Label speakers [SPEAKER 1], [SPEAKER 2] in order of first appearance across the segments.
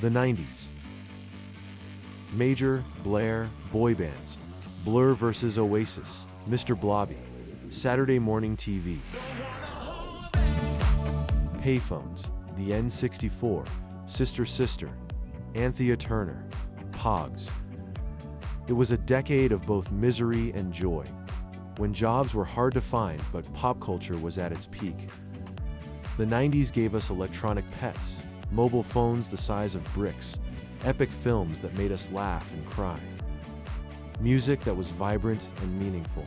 [SPEAKER 1] The 90s. Major, Blair, boy bands. Blur versus Oasis. Mr. Blobby. Saturday morning TV. Payphones. The N64. Sister Sister. Anthea Turner. Pogs. It was a decade of both misery and joy, when jobs were hard to find but pop culture was at its peak. The 90s gave us electronic pets, mobile phones the size of bricks, epic films that made us laugh and cry. Music that was vibrant and meaningful.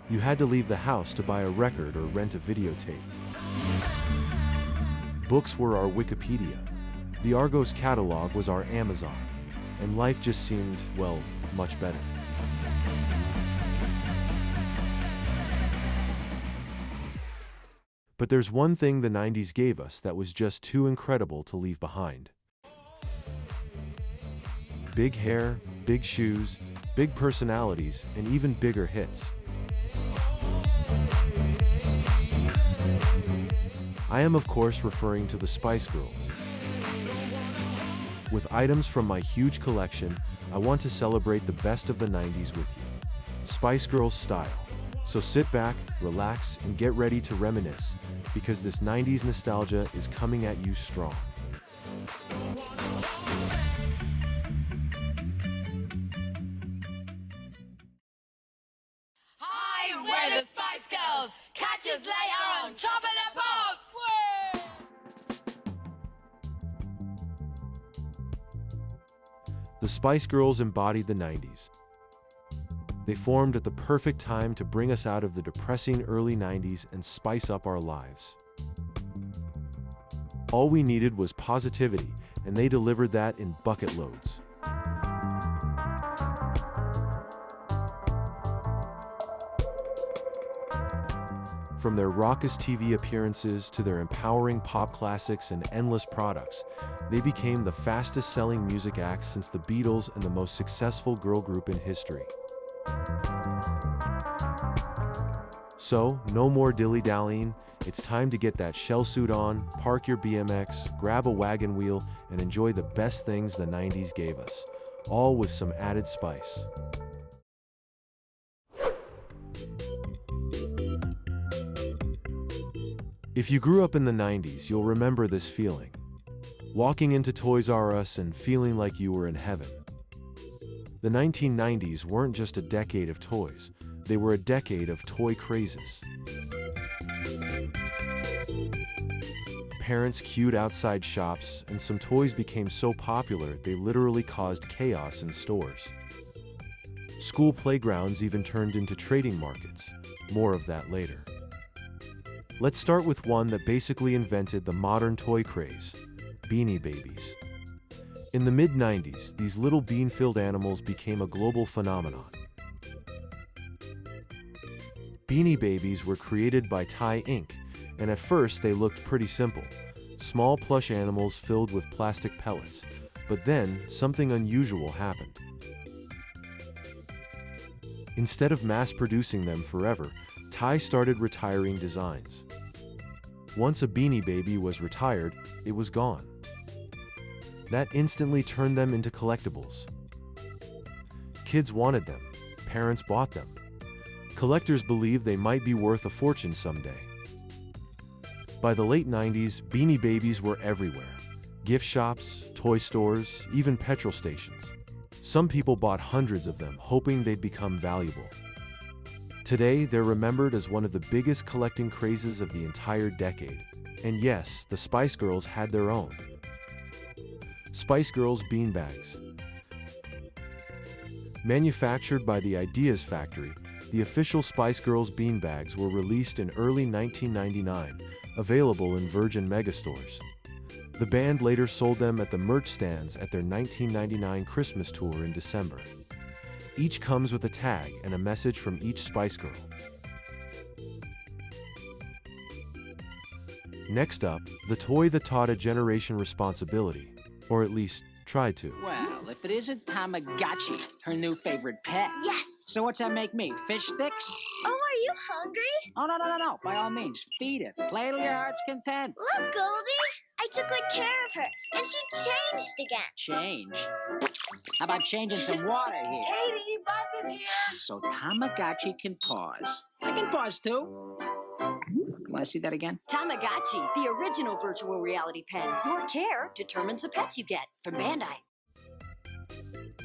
[SPEAKER 1] You had to leave the house to buy a record or rent a videotape. Books were our Wikipedia. The Argos catalog was our Amazon. And life just seemed, well, much better. But there's one thing the 90s gave us that was just too incredible to leave behind. Big hair, big shoes, big personalities, and even bigger hits. I am, of course, referring to the Spice Girls. With items from my huge collection, I want to celebrate the best of the 90s with you. Spice Girls style. So sit back, relax, and get ready to reminisce, because this 90s nostalgia is coming at you strong.
[SPEAKER 2] Hi, we're the Spice Girls. Catch us later on Top of the Pops.
[SPEAKER 1] The Spice Girls embodied the 90s. They formed at the perfect time to bring us out of the depressing early 90s and spice up our lives. All we needed was positivity, and they delivered that in bucket loads. From their raucous TV appearances to their empowering pop classics and endless products, they became the fastest-selling music acts since the Beatles and the most successful girl group in history. So, no more dilly-dallying. It's time to get that shell suit on, park your BMX, grab a wagon wheel, and enjoy the best things the 90s gave us, all with some added spice. If you grew up in the 90s, you'll remember this feeling. Walking into Toys R Us and feeling like you were in heaven. The 1990s weren't just a decade of toys, they were a decade of toy crazes. Parents queued outside shops, and some toys became so popular they literally caused chaos in stores. School playgrounds even turned into trading markets. More of that later. Let's start with one that basically invented the modern toy craze, Beanie Babies. In the mid-90s, these little bean-filled animals became a global phenomenon. Beanie Babies were created by Ty Inc., and at first they looked pretty simple. Small plush animals filled with plastic pellets. But then, something unusual happened. Instead of mass-producing them forever, Ty started retiring designs. Once a Beanie Baby was retired, it was gone. That instantly turned them into collectibles. Kids wanted them. Parents bought them. Collectors believed they might be worth a fortune someday. By the late 90s, Beanie Babies were everywhere. Gift shops, toy stores, even petrol stations. Some people bought hundreds of them, hoping they'd become valuable. Today, they're remembered as one of the biggest collecting crazes of the entire decade. And yes, the Spice Girls had their own. Spice Girls beanbags. Manufactured by the Ideas Factory, the official Spice Girls beanbags were released in early 1999, available in Virgin Megastores. The band later sold them at the merch stands at their 1999 Christmas tour in December. Each comes with a tag and a message from each Spice Girl. Next up, the toy that taught a generation responsibility, or at least tried to.
[SPEAKER 3] Well, if it isn't Tamagotchi, her new favorite pet.
[SPEAKER 4] Yes.
[SPEAKER 3] So what's that make me? Fish sticks?
[SPEAKER 4] Oh, are you hungry?
[SPEAKER 3] Oh, no. By all means, feed it. Play till your heart's content.
[SPEAKER 4] Look, Goldie. I I took good care of her, and she changed again.
[SPEAKER 3] Change? How about changing some water here?
[SPEAKER 2] Katie, bus is here.
[SPEAKER 3] So Tamagotchi can pause. I can pause too. Want to see that again?
[SPEAKER 5] Tamagotchi, the original virtual reality pet. Your care determines the pets you get. From Bandai.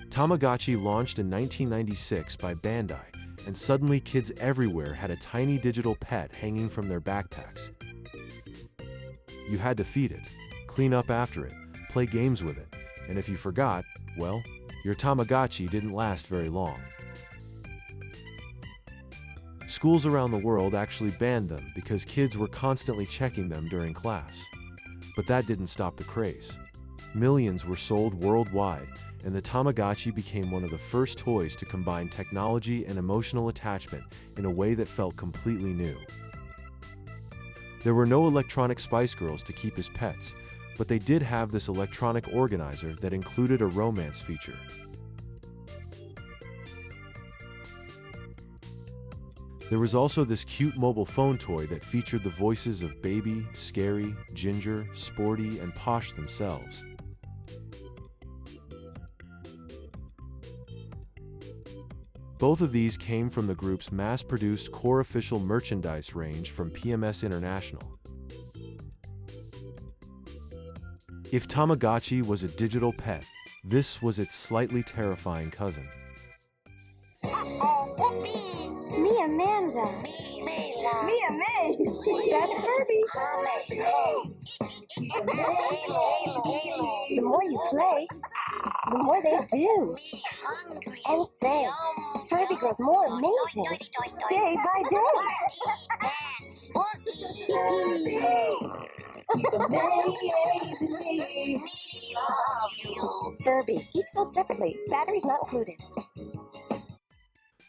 [SPEAKER 1] Tamagotchi launched in 1996 by Bandai, and suddenly kids everywhere had a tiny digital pet hanging from their backpacks. You had to feed it, clean up after it, play games with it, and if you forgot, well, your Tamagotchi didn't last very long. Schools around the world actually banned them because kids were constantly checking them during class. But that didn't stop the craze. Millions were sold worldwide, and the Tamagotchi became one of the first toys to combine technology and emotional attachment in a way that felt completely new. There were no electronic Spice Girls to keep as pets, but they did have this electronic organizer that included a romance feature. There was also this cute mobile phone toy that featured the voices of Baby, Scary, Ginger, Sporty, and Posh themselves. Both of these came from the group's mass-produced core official merchandise range from PMS International. If Tamagotchi was a digital pet, this was its slightly terrifying cousin.
[SPEAKER 4] Me, Amanda. Me, May. That's Furby. The more you play, the more they do. And say, Furby grows more amazing day by day. Furby, each sold separately. Batteries not included.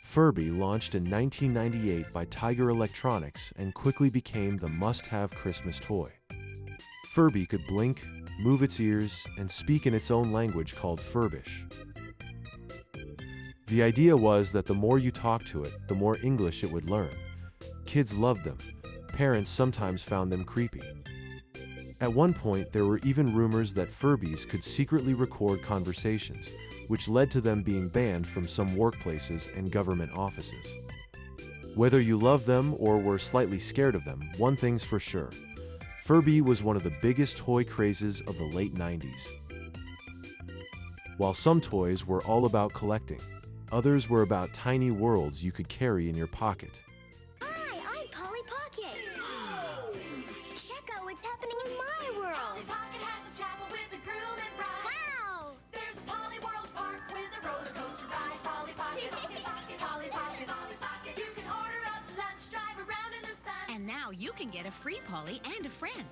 [SPEAKER 1] Furby launched in 1998 by Tiger Electronics and quickly became the must-have Christmas toy. Furby could blink, move its ears, and speak in its own language called Furbish. The idea was that the more you talked to it, the more English it would learn. Kids loved them. Parents sometimes found them creepy. At one point, there were even rumors that Furbies could secretly record conversations, which led to them being banned from some workplaces and government offices. Whether you loved them or were slightly scared of them, one thing's for sure. Furby was one of the biggest toy crazes of the late 90s. While some toys were all about collecting, others were about tiny worlds you could carry in your pocket.
[SPEAKER 4] Hi, I'm Polly Pocket. Check out what's happening in my world.
[SPEAKER 2] Polly Pocket has a chapel with a groom and bride.
[SPEAKER 4] Wow!
[SPEAKER 2] There's a Polly World Park with a roller coaster ride. Polly Pocket, Polly Pocket, Polly Pocket, Polly Pocket. You can order up lunch, drive around in the sun.
[SPEAKER 6] And now you can get a free Polly and a friend.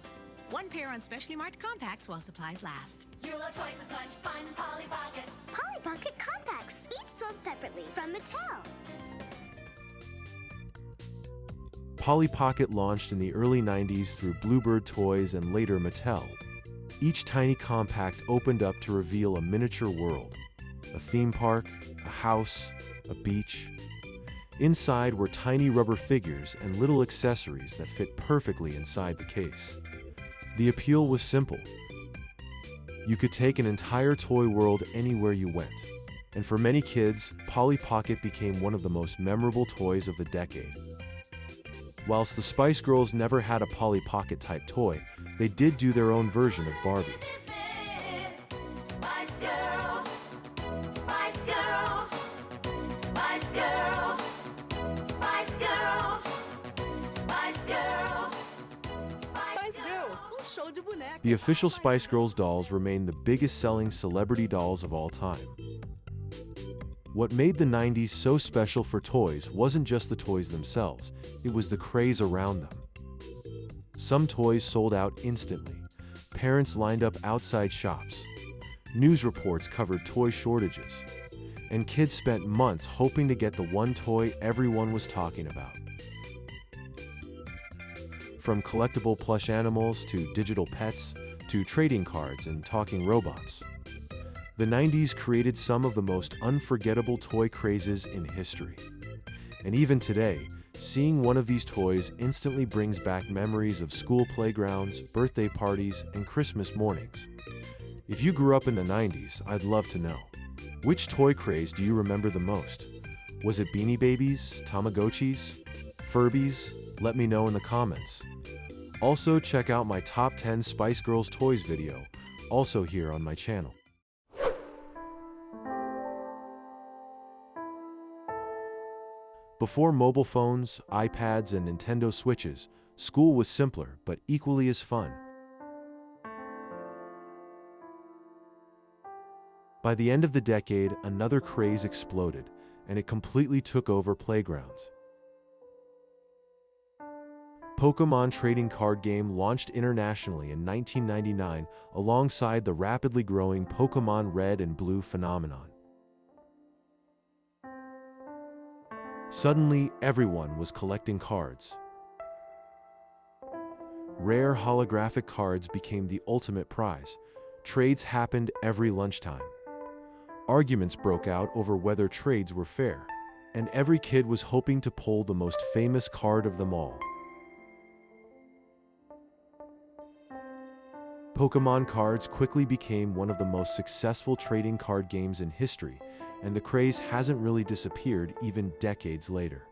[SPEAKER 6] One pair on specially marked compacts while supplies last.
[SPEAKER 2] You'll have twice as much fun in Polly Pocket.
[SPEAKER 4] Polly Pocket compacts, each sold separately from Mattel.
[SPEAKER 1] Polly Pocket launched in the early 90s through Bluebird Toys and later Mattel. Each tiny compact opened up to reveal a miniature world, a theme park, a house, a beach. Inside were tiny rubber figures and little accessories that fit perfectly inside the case. The appeal was simple. You could take an entire toy world anywhere you went. And for many kids, Polly Pocket became one of the most memorable toys of the decade. Whilst the Spice Girls never had a Polly Pocket type toy, they did do their own version of Barbie.
[SPEAKER 2] Spice Girls, Spice Girls, Spice Girls, Spice Girls, Spice Girls, Spice Girls.
[SPEAKER 7] Show de boneca.
[SPEAKER 1] The official Spice Girls dolls remain the biggest selling celebrity dolls of all time. What made the 90s so special for toys wasn't just the toys themselves, it was the craze around them. Some toys sold out instantly. Parents lined up outside shops. News reports covered toy shortages. And kids spent months hoping to get the one toy everyone was talking about. From collectible plush animals to digital pets to trading cards and talking robots. The 90s created some of the most unforgettable toy crazes in history. And even today, Seeing one of these toys instantly brings back memories of school playgrounds, birthday parties, and Christmas mornings. If you grew up in the 90s, I'd love to know. Which toy craze do you remember the most? Was it Beanie Babies, Tamagotchis, Furbies? Let me know in the comments. Also, check out my top 10 Spice Girls toys video, also here on my channel. Before mobile phones, iPads, and Nintendo Switches, school was simpler but equally as fun. By the end of the decade, another craze exploded, and it completely took over playgrounds. Pokémon trading card game launched internationally in 1999 alongside the rapidly growing Pokémon Red and Blue phenomenon. Suddenly, everyone was collecting cards. Rare holographic cards became the ultimate prize. Trades happened every lunchtime. Arguments broke out over whether trades were fair, and every kid was hoping to pull the most famous card of them all. Pokémon cards quickly became one of the most successful trading card games in history, and the craze hasn't really disappeared even decades later.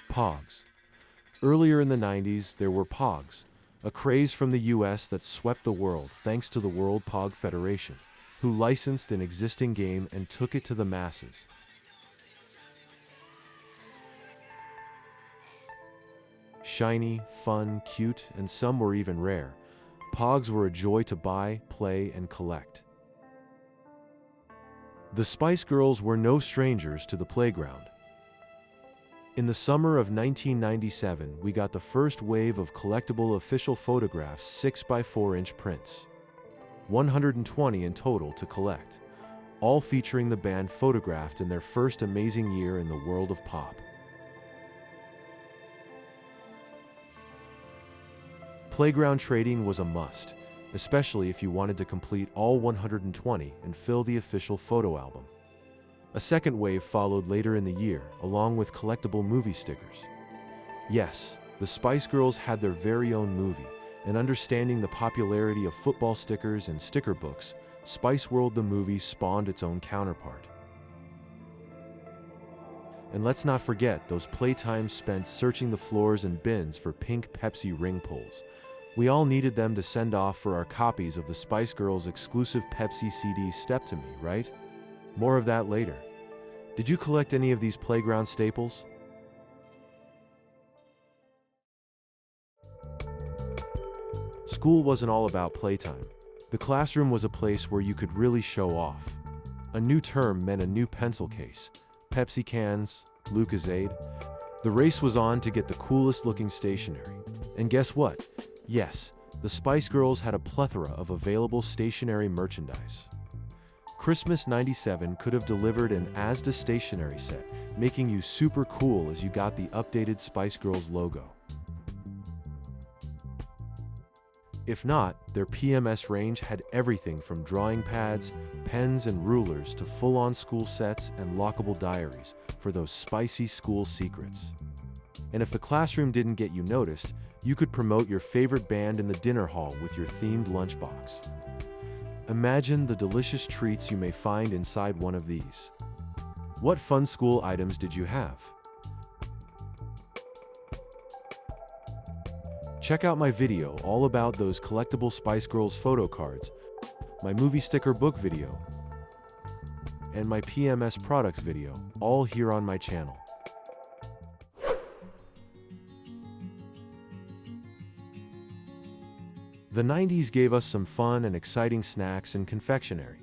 [SPEAKER 1] Pogs. Earlier in the 90s, there were Pogs, a craze from the US that swept the world thanks to the World Pog Federation, who licensed an existing game and took it to the masses. Shiny, fun, cute, and some were even rare, Pogs were a joy to buy, play, and collect. The Spice Girls were no strangers to the playground. In the summer of 1997, we got the first wave of collectible official photographs 6x4-inch prints. 120 in total to collect, all featuring the band photographed in their first amazing year in the world of pop. Playground trading was a must, especially if you wanted to complete all 120 and fill the official photo album. A second wave followed later in the year, along with collectible movie stickers. Yes, the Spice Girls had their very own movie, and understanding the popularity of football stickers and sticker books, Spice World the movie spawned its own counterpart. And let's not forget those playtimes spent searching the floors and bins for pink Pepsi ring pulls. We all needed them to send off for our copies of the Spice Girls exclusive Pepsi CD Step to Me, right? More of that later. Did you collect any of these playground staples? School wasn't all about playtime. The classroom was a place where you could really show off. A new term meant a new pencil case, Pepsi cans, Lucozade. The race was on to get the coolest looking stationery. And guess what? Yes, the Spice Girls had a plethora of available stationery merchandise. Christmas '97 could have delivered an Asda stationery set, making you super cool as you got the updated Spice Girls logo. If not, their PMS range had everything from drawing pads, pens, and rulers to full-on school sets and lockable diaries for those spicy school secrets. And if the classroom didn't get you noticed, you could promote your favorite band in the dinner hall with your themed lunchbox. Imagine the delicious treats you may find inside one of these. What fun school items did you have? Check out my video all about those collectible Spice Girls photo cards, my movie sticker book video, and my PMS products video, all here on my channel. The 90s gave us some fun and exciting snacks and confectionery.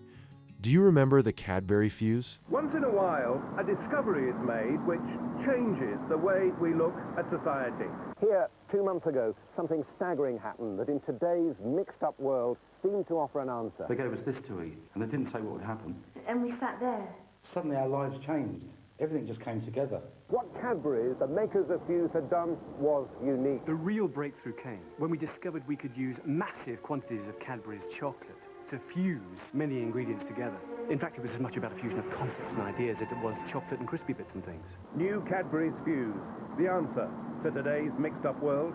[SPEAKER 1] Do you remember the Cadbury Fuse?
[SPEAKER 7] Once in a while, a discovery is made which changes the way we look at society.
[SPEAKER 8] Here, 2 months ago, something staggering happened that in today's mixed-up world seemed to offer an answer.
[SPEAKER 9] They gave us this to eat, and they didn't say what would happen.
[SPEAKER 10] And we sat there.
[SPEAKER 9] Suddenly our lives changed. Everything just came together.
[SPEAKER 8] What Cadbury's, the makers of Fuse, had done was unique.
[SPEAKER 9] The real breakthrough came when we discovered we could use massive quantities of Cadbury's chocolate to fuse many ingredients together. In fact, it was as much about a fusion of concepts and ideas as it was chocolate and crispy bits and things.
[SPEAKER 7] New Cadbury's Fuse, the answer to today's mixed-up world.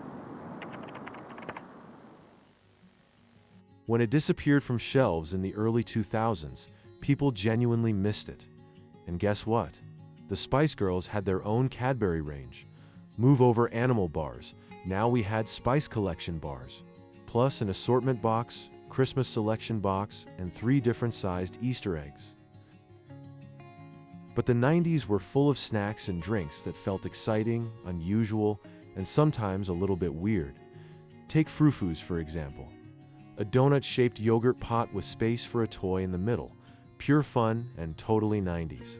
[SPEAKER 1] When it disappeared from shelves in the early 2000s, people genuinely missed it. And guess what? The Spice Girls had their own Cadbury range. Move over animal bars, now we had Spice Collection bars. Plus an assortment box, Christmas selection box, and 3 different sized Easter eggs. But the 90s were full of snacks and drinks that felt exciting, unusual, and sometimes a little bit weird. Take Frou-Frous, for example. A donut-shaped yogurt pot with space for a toy in the middle. Pure fun and totally 90s.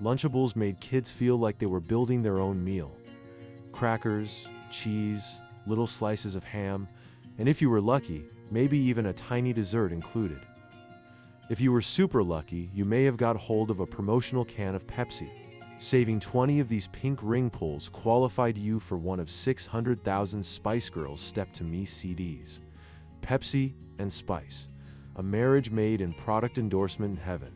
[SPEAKER 1] Lunchables made kids feel like they were building their own meal. Crackers, cheese, little slices of ham, and if you were lucky, maybe even a tiny dessert included. If you were super lucky, you may have got hold of a promotional can of Pepsi. Saving 20 of these pink ring pulls qualified you for one of 600,000 Spice Girls Step to Me CDs. Pepsi and Spice, a marriage made in product endorsement heaven.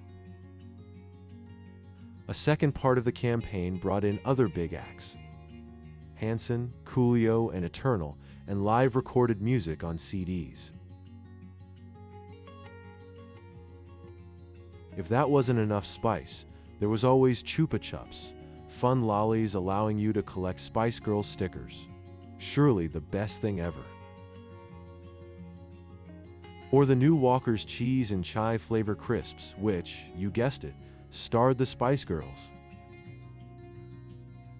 [SPEAKER 1] A second part of the campaign brought in other big acts. Hanson, Coolio, and Eternal, and live recorded music on CDs. If that wasn't enough spice, there was always Chupa Chups, fun lollies allowing you to collect Spice Girls stickers. Surely the best thing ever. Or the new Walker's cheese and chive flavor crisps, which, you guessed it, starred the Spice Girls.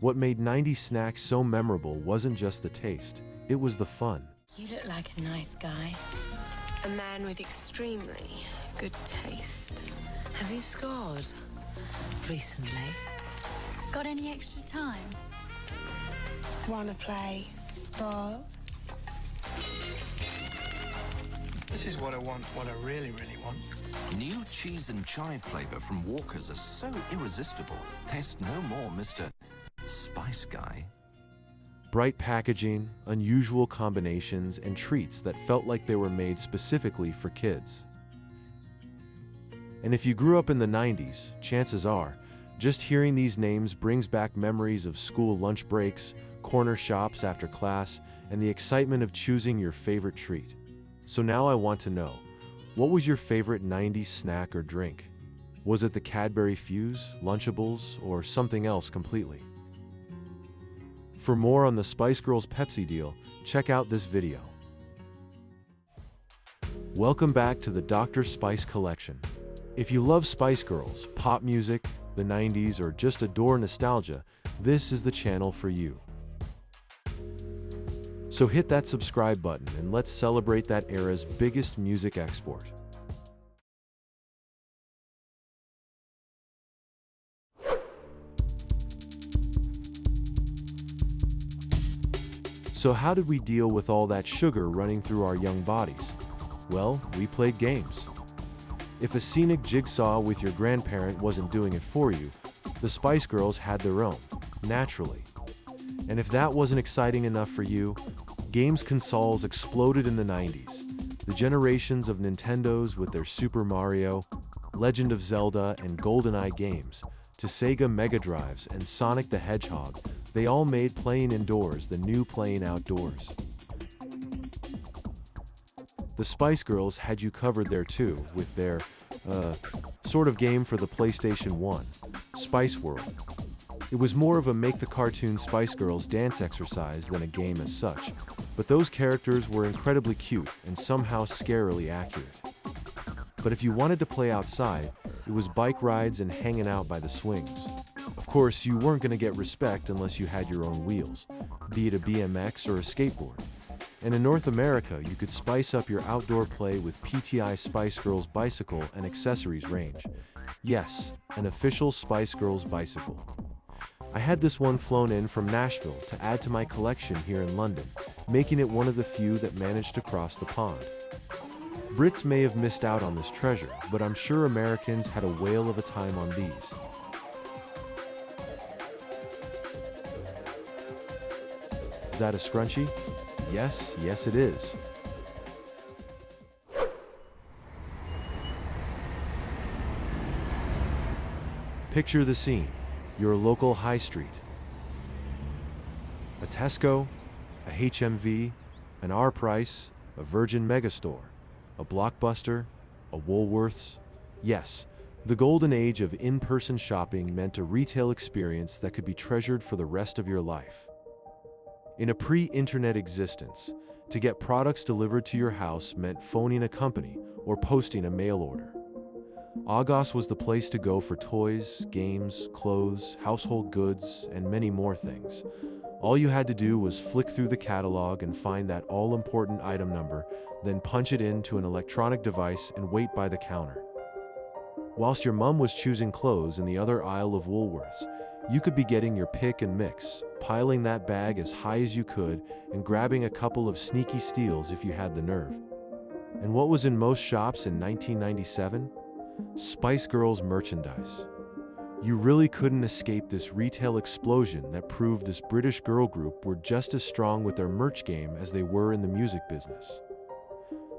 [SPEAKER 1] What made 90s snacks so memorable wasn't just the taste, it was the fun.
[SPEAKER 10] You look like a nice guy. A man with extremely good taste. Have you scored recently?
[SPEAKER 6] Got any extra time?
[SPEAKER 10] Wanna play ball?
[SPEAKER 11] This is what I want, what I really, really want.
[SPEAKER 12] New cheese and chive flavor from Walker's are so irresistible. Taste no more, Mr. Spice Guy.
[SPEAKER 1] Bright packaging, unusual combinations, and treats that felt like they were made specifically for kids. And if you grew up in the 90s, chances are, just hearing these names brings back memories of school lunch breaks, corner shops after class, and the excitement of choosing your favorite treat. So now I want to know, what was your favorite 90s snack or drink? Was it the Cadbury Fuse, Lunchables, or something else completely? For more on the Spice Girls Pepsi deal, check out this video. Welcome back to the Dr. Spice collection. If you love Spice Girls, pop music, the 90s, or just adore nostalgia, this is the channel for you. So hit that subscribe button and let's celebrate that era's biggest music export. So how did we deal with all that sugar running through our young bodies? Well, we played games. If a scenic jigsaw with your grandparent wasn't doing it for you, the Spice Girls had their own, naturally. And if that wasn't exciting enough for you, games consoles exploded in the 90s. The generations of Nintendos with their Super Mario, Legend of Zelda, and GoldenEye games, to Sega Mega Drives and Sonic the Hedgehog, they all made playing indoors the new playing outdoors. The Spice Girls had you covered there too, with their, sort of game for the PlayStation 1, Spice World. It was more of a make-the-cartoon Spice Girls dance exercise than a game as such, but those characters were incredibly cute and somehow scarily accurate. But if you wanted to play outside, it was bike rides and hanging out by the swings. Of course, you weren't going to get respect unless you had your own wheels, be it a BMX or a skateboard. And in North America, you could spice up your outdoor play with PTI Spice Girls bicycle and accessories range. Yes, an official Spice Girls bicycle. I had this one flown in from Nashville to add to my collection here in London, making it one of the few that managed to cross the pond. Brits may have missed out on this treasure, but I'm sure Americans had a whale of a time on these. Is that a scrunchie? Yes, yes it is. Picture the scene, your local high street. A Tesco, a HMV, an R-Price, a Virgin Megastore, a Blockbuster, a Woolworths. Yes, the golden age of in-person shopping meant a retail experience that could be treasured for the rest of your life. In a pre-internet existence, to get products delivered to your house meant phoning a company or posting a mail order. Argos was the place to go for toys, games, clothes, household goods, and many more things. All you had to do was flick through the catalog and find that all-important item number, then punch it into an electronic device and wait by the counter. Whilst your mom was choosing clothes in the other aisle of Woolworths, you could be getting your pick and mix, piling that bag as high as you could and grabbing a couple of sneaky steals if you had the nerve. And what was in most shops in 1997? Spice Girls merchandise. You really couldn't escape this retail explosion that proved this British girl group were just as strong with their merch game as they were in the music business.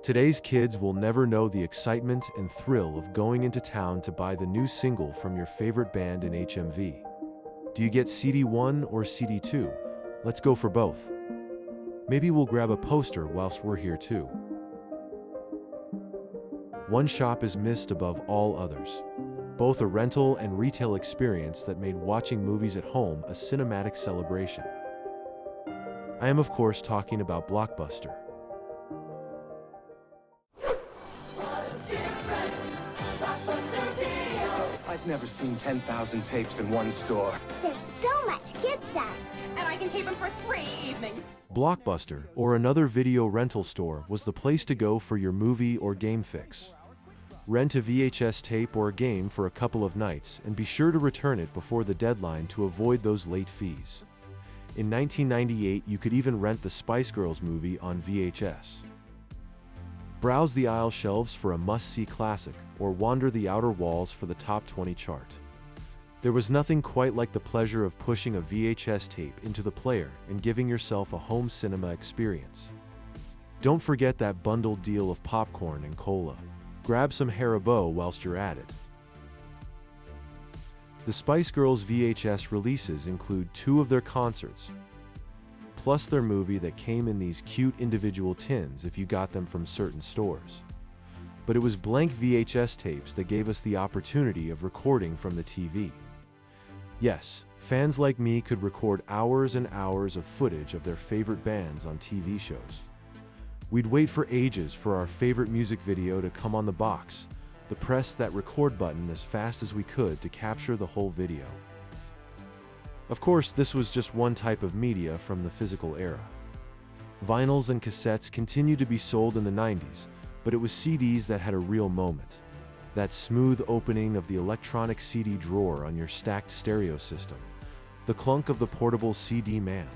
[SPEAKER 1] Today's kids will never know the excitement and thrill of going into town to buy the new single from your favorite band in HMV. Do you get CD 1 or CD 2? Let's go for both. Maybe we'll grab a poster whilst we're here too. One shop is missed above all others. Both a rental and retail experience that made watching movies at home a cinematic celebration. I am of course talking about Blockbuster.
[SPEAKER 11] I've never seen 10,000 tapes in one store.
[SPEAKER 4] There's so much kid stuff.
[SPEAKER 2] And I can keep them for 3 evenings.
[SPEAKER 1] Blockbuster, or another video rental store, was the place to go for your movie or game fix. Rent a VHS tape or a game for a couple of nights and be sure to return it before the deadline to avoid those late fees. In 1998, you could even rent the Spice Girls movie on VHS. Browse the aisle shelves for a must-see classic, or wander the outer walls for the top 20 chart. There was nothing quite like the pleasure of pushing a VHS tape into the player and giving yourself a home cinema experience. Don't forget that bundled deal of popcorn and cola. Grab some Haribo whilst you're at it. The Spice Girls VHS releases include 2 of their concerts, plus their movie that came in these cute individual tins if you got them from certain stores. But it was blank VHS tapes that gave us the opportunity of recording from the TV. Yes, fans like me could record hours and hours of footage of their favorite bands on TV shows. We'd wait for ages for our favorite music video to come on the box, then press that record button as fast as we could to capture the whole video. Of course, this was just one type of media from the physical era. Vinyls and cassettes continued to be sold in the 90s, but it was CDs that had a real moment. That smooth opening of the electronic CD drawer on your stacked stereo system. The clunk of the portable CD man.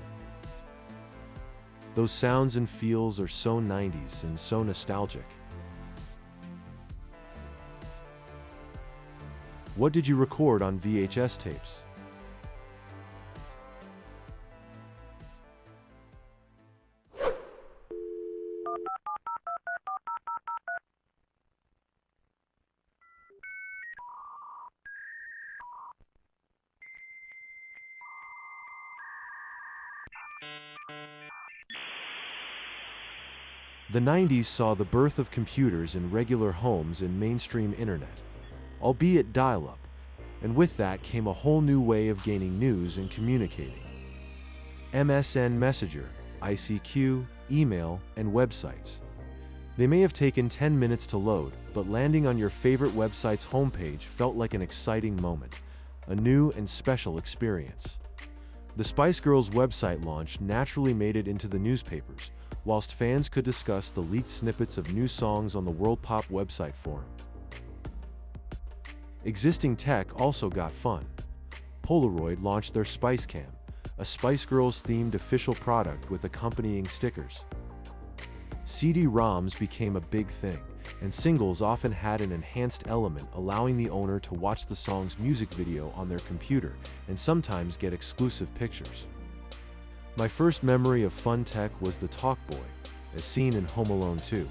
[SPEAKER 1] Those sounds and feels are so 90s and so nostalgic. What did you record on VHS tapes? The 90s saw the birth of computers in regular homes and mainstream internet, albeit dial-up, and with that came a whole new way of gaining news and communicating. MSN Messenger, ICQ, email, and websites. They may have taken 10 minutes to load, but landing on your favorite website's homepage felt like an exciting moment, a new and special experience. The Spice Girls website launch naturally made it into the newspapers, whilst fans could discuss the leaked snippets of new songs on the World Pop website forum. Existing tech also got fun. Polaroid launched their Spice Cam, a Spice Girls-themed official product with accompanying stickers. CD-ROMs became a big thing, and singles often had an enhanced element allowing the owner to watch the song's music video on their computer and sometimes get exclusive pictures. My first memory of fun tech was the Talk Boy, as seen in Home Alone 2.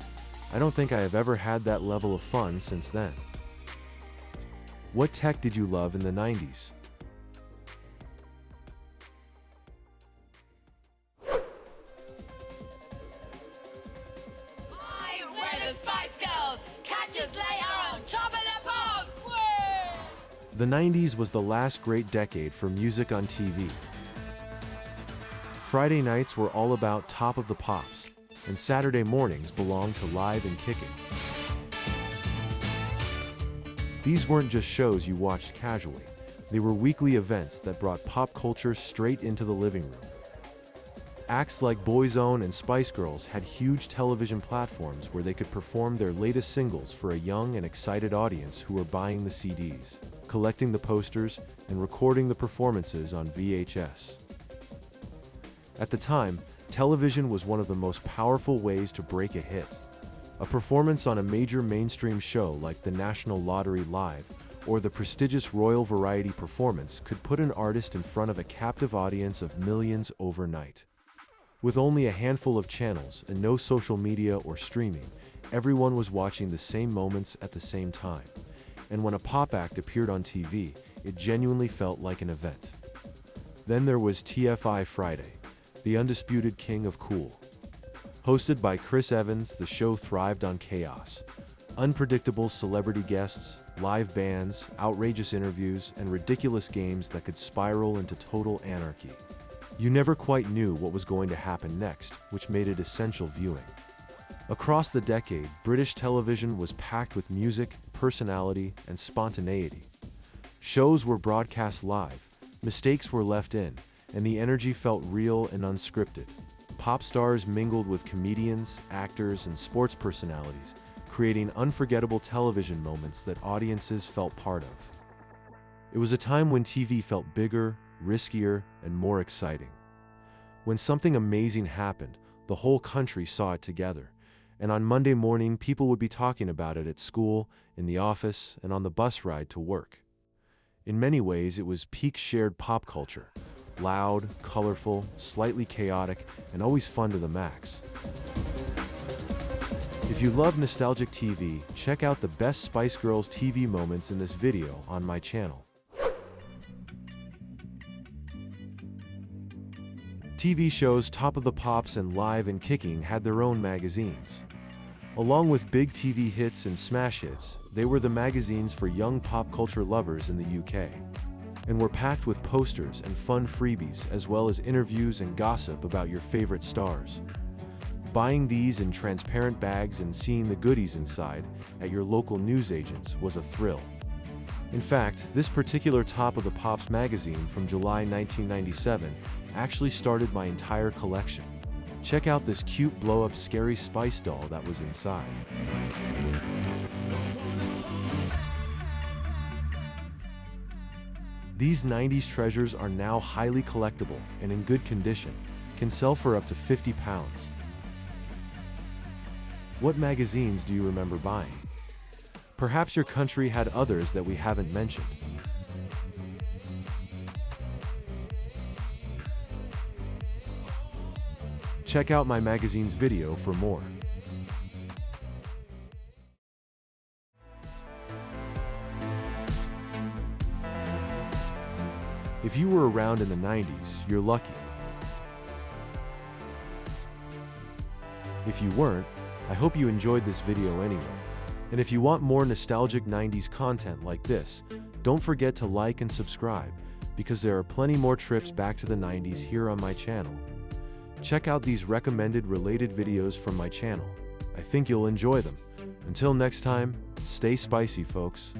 [SPEAKER 1] I don't think I have ever had that level of fun since then. What tech did you love in the 90s?
[SPEAKER 2] Hi, we're the Spice Girls. Catch us later on top of the Pogs.
[SPEAKER 1] The 90s was the last great decade for music on TV. Friday nights were all about Top of the Pops, and Saturday mornings belonged to Live and Kicking. These weren't just shows you watched casually. They were weekly events that brought pop culture straight into the living room. Acts like Boyzone and Spice Girls had huge television platforms where they could perform their latest singles for a young and excited audience who were buying the CDs, collecting the posters, and recording the performances on VHS. At the time, television was one of the most powerful ways to break a hit. A performance on a major mainstream show like the National Lottery Live or the prestigious Royal Variety Performance could put an artist in front of a captive audience of millions overnight. With only a handful of channels and no social media or streaming, everyone was watching the same moments at the same time. And when a pop act appeared on TV, it genuinely felt like an event. Then there was TFI Friday, the undisputed king of cool. Hosted by Chris Evans, the show thrived on chaos. Unpredictable celebrity guests, live bands, outrageous interviews, and ridiculous games that could spiral into total anarchy. You never quite knew what was going to happen next, which made it essential viewing. Across the decade, British television was packed with music, personality, and spontaneity. Shows were broadcast live, mistakes were left in, and the energy felt real and unscripted. Pop stars mingled with comedians, actors, and sports personalities, creating unforgettable television moments that audiences felt part of. It was a time when TV felt bigger, riskier, and more exciting. When something amazing happened, the whole country saw it together, and on Monday morning people would be talking about it at school, in the office, and on the bus ride to work. In many ways, it was peak shared pop culture. Loud, colorful, slightly chaotic, and always fun to the max. If you love nostalgic TV, check out the best Spice Girls TV moments in this video on my channel. TV shows Top of the Pops and Live and Kicking had their own magazines. Along with big TV hits and smash hits, they were the magazines for young pop culture lovers in the UK. And were packed with posters and fun freebies as well as interviews and gossip about your favorite stars. Buying these in transparent bags and seeing the goodies inside at your local newsagents was a thrill. In fact, this particular Top of the Pops magazine from July 1997 actually started my entire collection. Check out this cute blow-up scary Spice doll that was inside. These 90s treasures are now highly collectible and in good condition, can sell for up to £50. What magazines do you remember buying? Perhaps your country had others that we haven't mentioned. Check out my magazine's video for more. If you were around in the 90s, you're lucky. If you weren't, I hope you enjoyed this video anyway. And if you want more nostalgic 90s content like this, don't forget to like and subscribe, because there are plenty more trips back to the 90s here on my channel. Check out these recommended related videos from my channel. I think you'll enjoy them. Until next time, stay spicy, folks.